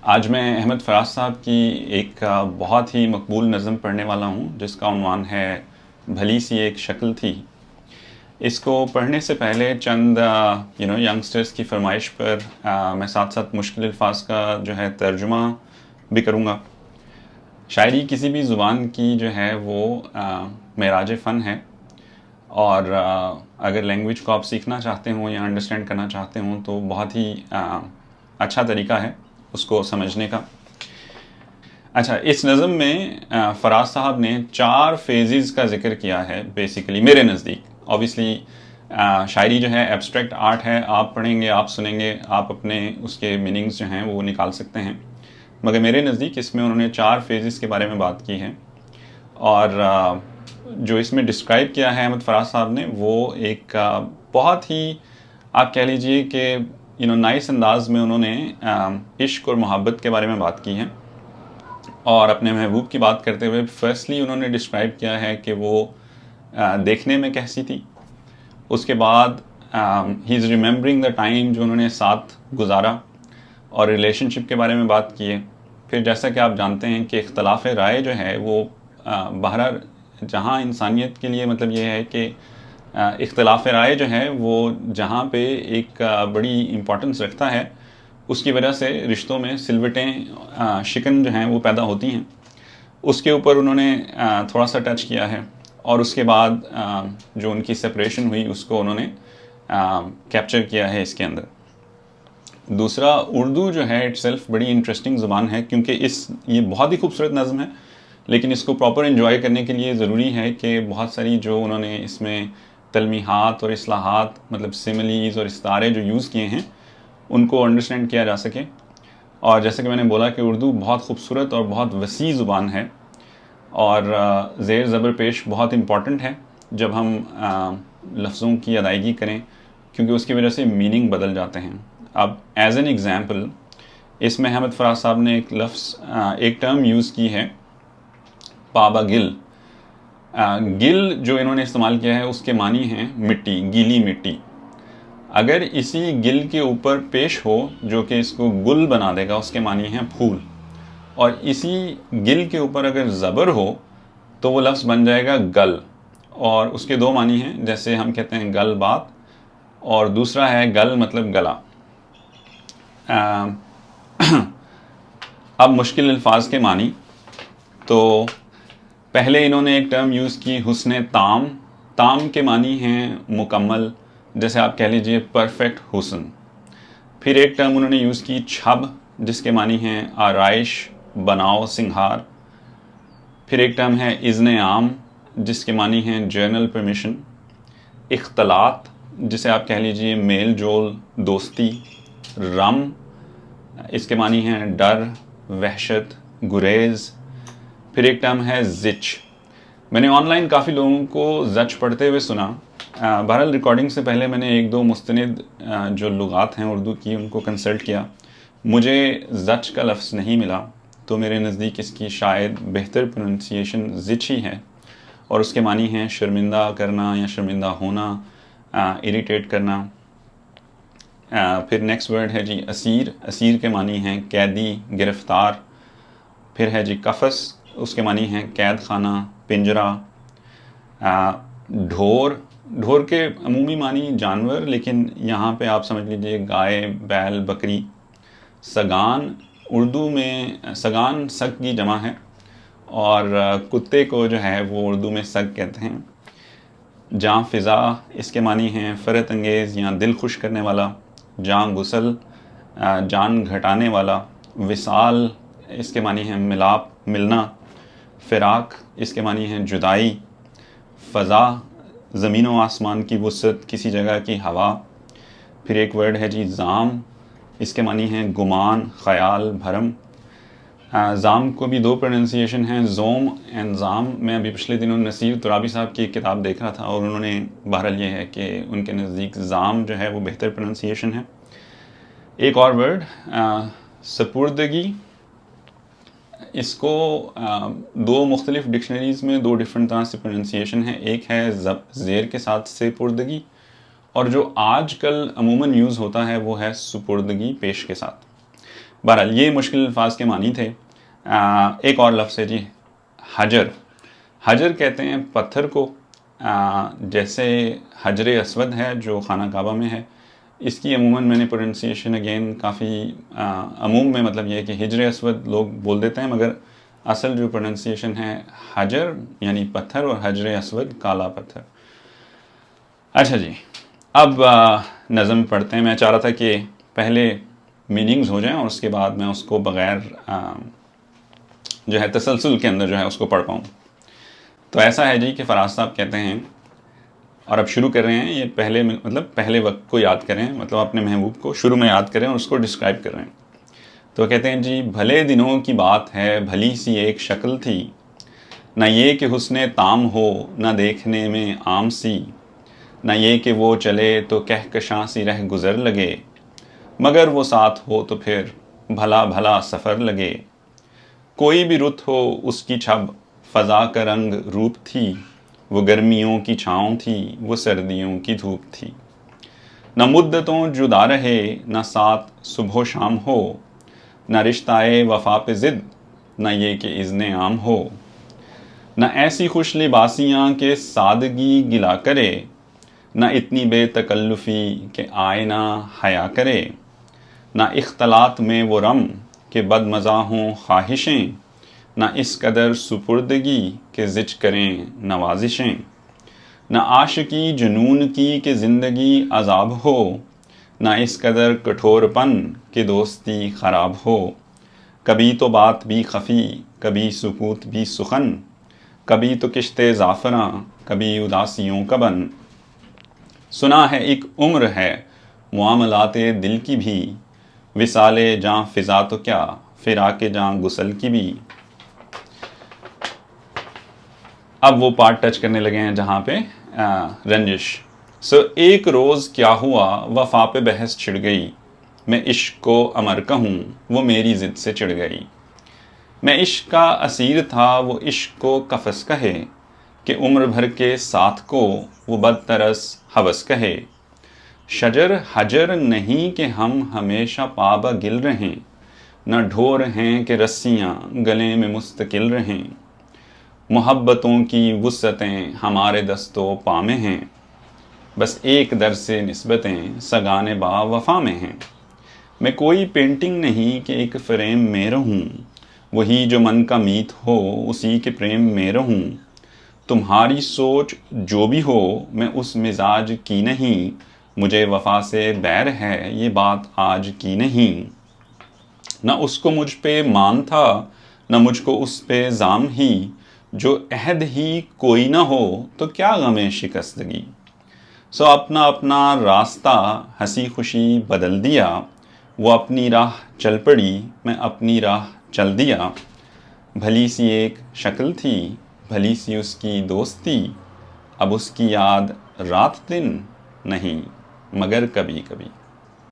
आज मैं अहमद फराज साहब की एक बहुत ही मकबूल नज़म पढ़ने वाला हूँ जिसका उन्वान है भली सी एक शक्ल थी। इसको पढ़ने से पहले चंद यंगस्टर्स की फरमाइश पर मैं साथ साथ मुश्किल अल्फाज का जो है तर्जुमा भी करूँगा। शायरी किसी भी ज़ुबान की जो है वो मेराज फ़न है और अगर लैंग्वेज को आप सीखना चाहते हो या अंडरस्टैंड करना चाहते हो तो बहुत ही अच्छा तरीका है उसको समझने का। अच्छा, इस नज़म में फराज साहब ने 4 फेजेस का जिक्र किया है बेसिकली मेरे नज़दीक। ऑब्वियसली शायरी जो है एब्स्ट्रैक्ट आर्ट है, आप पढ़ेंगे, आप सुनेंगे, आप अपने उसके मीनिंग्स जो हैं वो निकाल सकते हैं, मगर मेरे नज़दीक इसमें उन्होंने 4 फेजेस के बारे में बात की है। और जो इसमें डिस्क्राइब किया है अहमद फराज साहब ने वो एक बहुत ही आप कह लीजिए कि नाइस अंदाज में उन्होंने इश्क और मोहब्बत के बारे में बात की है। और अपने महबूब की बात करते हुए फर्स्टली उन्होंने डिस्क्राइब किया है कि वो देखने में कैसी थी। उसके बाद he is remembering the time जो उन्होंने साथ गुजारा और रिलेशनशिप के बारे में बात की है। फिर जैसा कि आप जानते हैं कि इख्तलाफ राय जो है वो बहरहाल जहाँ इंसानियत के लिए मतलब ये है कि इख्तलाफ राय जो है वो जहाँ पे एक बड़ी इम्पोर्टेंस रखता है उसकी वजह से रिश्तों में सिलवटें शिकन जो हैं वो पैदा होती हैं। उसके ऊपर उन्होंने थोड़ा सा टच किया है और उसके बाद जो उनकी सेपरेशन हुई उसको उन्होंने कैप्चर किया है इसके अंदर। दूसरा, उर्दू जो है इट्सेल्फ बड़ी इंटरेस्टिंग ज़ुबान है क्योंकि ये बहुत ही खूबसूरत नज़म है, लेकिन इसको प्रॉपर इन्जॉय करने के लिए ज़रूरी है कि बहुत सारी जो उन्होंने इसमें तलमीहात और इस्लाहात मतलब सिमिलीज़ और इस्तारे जो यूज़ किए हैं उनको अंडरस्टैंड किया जा सके। और जैसे कि मैंने बोला कि उर्दू बहुत खूबसूरत और बहुत वसी ज़ुबान है और ज़ेर ज़बर पेश बहुत इम्पॉर्टेंट है जब हम लफ्ज़ों की अदायगी करें, क्योंकि उसकी वजह से मीनिंग बदल जाते हैं। अब एज एन एग्ज़ाम्पल इसमें अहमद फराज साहब ने एक टर्म यूज़ की है, पाबा गिल। गिल जो इन्होंने इस्तेमाल किया है उसके मानी हैं मिट्टी, गीली मिट्टी। अगर इसी गिल के ऊपर पेश हो जो कि इसको गुल बना देगा उसके मानी हैं फूल, और इसी गिल के ऊपर अगर ज़बर हो तो वो लफ्ज़ बन जाएगा गल। और उसके दो मानी हैं, जैसे हम कहते हैं गल बात और दूसरा है गल मतलब गला। अब मुश्किल अल्फाज के मानी, तो पहले इन्होंने एक टर्म यूज़ की हुस्न ताम। ताम के मानी हैं मुकम्मल, जैसे आप कह लीजिए परफेक्ट हुस्न। फिर एक टर्म उन्होंने यूज़ की छब, जिसके मानी हैं आराइश, बनाओ, सिंगार। फिर एक टर्म है इज़्न आम, जिसके मानी हैं जर्नल परमिशन। इख्तलात, जिसे आप कह लीजिए मेल जोल, दोस्ती। रम, इसके मानी हैं डर, वहशत, गुरेज। फिर एक टर्म है जिच। मैंने ऑनलाइन काफ़ी लोगों को जच पढ़ते हुए सुना। बहरहाल रिकॉर्डिंग से पहले मैंने एक दो मुस्तनिद जो लुगात हैं उर्दू की उनको कंसल्ट किया, मुझे जच का लफ्ज़ नहीं मिला, तो मेरे नज़दीक इसकी शायद बेहतर प्रोनंसिएशन जिच ही है और उसके मानी हैं शर्मिंदा करना या शर्मिंदा होना, इरिटेट करना। फिर नेक्स्ट वर्ड है जी असीर। असीर के मानी हैं कैदी, गिरफ़्तार। फिर है जी कफ़स, उसके मानी हैं कैद खाना, पिंजरा। ढोर, ढोर के अमूमी मानी जानवर, लेकिन यहाँ पे आप समझ लीजिए गाय, बैल, बकरी। सगान, उर्दू में सगान सग की जमा है और कुत्ते को जो है वो उर्दू में सग कहते हैं। जाँ फ़िज़ा, इसके मानी हैं फ़रत अंगेज़ या दिल खुश करने वाला। जाँ गुसल, जान घटाने वाला। विसाल, इसके मानी हैं मिलाप, मिलना। फ़िराक, इसके मानी हैं जुदाई। फ़ज़ा, ज़मीन व आसमान की वुसअत, किसी जगह की हवा। फिर एक वर्ड है जी ज़ाम, इसके मानी हैं गुमान, ख़याल, भरम। ज़ाम को भी दो प्रोनंसिएशन हैं, ज़ोम एंड ज़ाम। मैं अभी पिछले दिनों नसीर तुराबी साहब की एक किताब देख रहा था और उन्होंने बहरहाल ये है कि उनके नज़दीक ज़ाम जो है वो बेहतर प्रोनंसिएशन है। एक और वर्ड सपुर्दगी, इसको दो मुख्तलिफ़ डिक्शनरीज़ में दो डिफरेंट तरह से प्रोनंसिएशन है। एक है ज़ेर के साथ सेपुर्दगी और जो आजकल अमूमन यूज़ होता है वो है सुपुर्दगी पेश के साथ। बहरहाल ये मुश्किल अल्फाज के मानी थे। एक और लफ्ज़ है जी, हजर। हजर कहते हैं पत्थर को, जैसे हजर अस्वद है जो खाना काबा में है। इसकी अमूमन मैंने प्रोनाउंसिएशन अगेन काफ़ी अमूम में मतलब ये है कि हिजर अस्वद लोग बोल देते हैं, मगर असल जो प्रोनाउंसिएशन है हजर यानी पत्थर, और हजर अस्वद काला पत्थर। अच्छा जी, अब नज़म पढ़ते हैं। मैं चाह रहा था कि पहले मीनिंग्स हो जाएं और उसके बाद मैं उसको बग़ैर जो है तसलसल के अंदर जो है उसको पढ़ पाऊँ। तो ऐसा है जी कि फ़राज साहब कहते हैं, और अब शुरू कर रहे हैं, ये पहले मतलब पहले वक्त को याद करें, मतलब अपने महबूब को शुरू में याद करें और उसको डिस्क्राइब कर रहे हैं। तो कहते हैं जी, भले दिनों की बात है भली सी एक शक्ल थी, न ये कि हुस्ने ताम हो न देखने में आम सी, न ये कि वो चले तो कहकशां सी रह गुज़र लगे, मगर वो साथ हो तो फिर भला भला सफ़र लगे। कोई भी रुत हो उसकी छब फ़ज़ा का रंग रूप थी, वो गर्मियों की छाँव थी वो सर्दियों की धूप थी। न मुद्दतों जुदा रहे न साथ सुबह शाम हो, न रिश्ताए वफ़ा पे ज़िद न ये कि इज़्ने आम हो, न ऐसी खुश लिबासियाँ के सादगी गिला करे, न इतनी बेतकल्लुफ़ी के आए ना हया करे, न इख्तलात में वो रम के बदमज़ा हों ख्वाहिशें, न इस कदर सुपुर्दगी के ज़िज करें नवाजिशें, न आशिकी जुनून की कि ज़िंदगी अज़ाब हो, न इस कदर कठोरपन के दोस्ती ख़राब हो। कभी तो बात भी खफ़ी कभी सुकूत भी सुखन, कभी तो किश्ते ज़ाफ़रां कभी उदासियों का बन। सुना है एक उम्र है मुआमलाते दिल की भी, विसाले जाँ फ़िज़ा तो क्या फ़िराके जाँ गुसल की भी। अब वो पार्ट टच करने लगे हैं जहाँ पे रंजिश। एक रोज़ क्या हुआ वफ़ा पे बहस छिड़ गई, मैं इश्क को अमर कहूँ वो मेरी ज़िद से चिढ़ गई। मैं इश्क का असीर था वो इश्क को कफ़स कहे, कि उम्र भर के साथ को वो बदतरस हवस कहे। शजर हजर नहीं कि हम हमेशा पाबा गिल रहें, न ढोर हैं कि रस्सियाँ गले में मुस्तकिल रहें। मोहब्बतों की वुस्अतें हमारे दस्तों पा में हैं, बस एक दर से निस्बतें सगाने बा वफ़ा में हैं। मैं कोई पेंटिंग नहीं कि एक फ़्रेम में रहूं, वही जो मन का मीत हो उसी के प्रेम में रहूं। तुम्हारी सोच जो भी हो मैं उस मिजाज की नहीं, मुझे वफ़ा से बैर है ये बात आज की नहीं। न उसको मुझ पे मान था न मुझको उस पे जाम ही, जो अहद ही कोई ना हो तो क्या गमे शिकस्तगी। अपना अपना रास्ता हंसी खुशी बदल दिया, वो अपनी राह चल पड़ी मैं अपनी राह चल दिया। भली सी एक शक्ल थी भली सी उसकी दोस्ती, अब उसकी याद रात दिन नहीं मगर कभी कभी।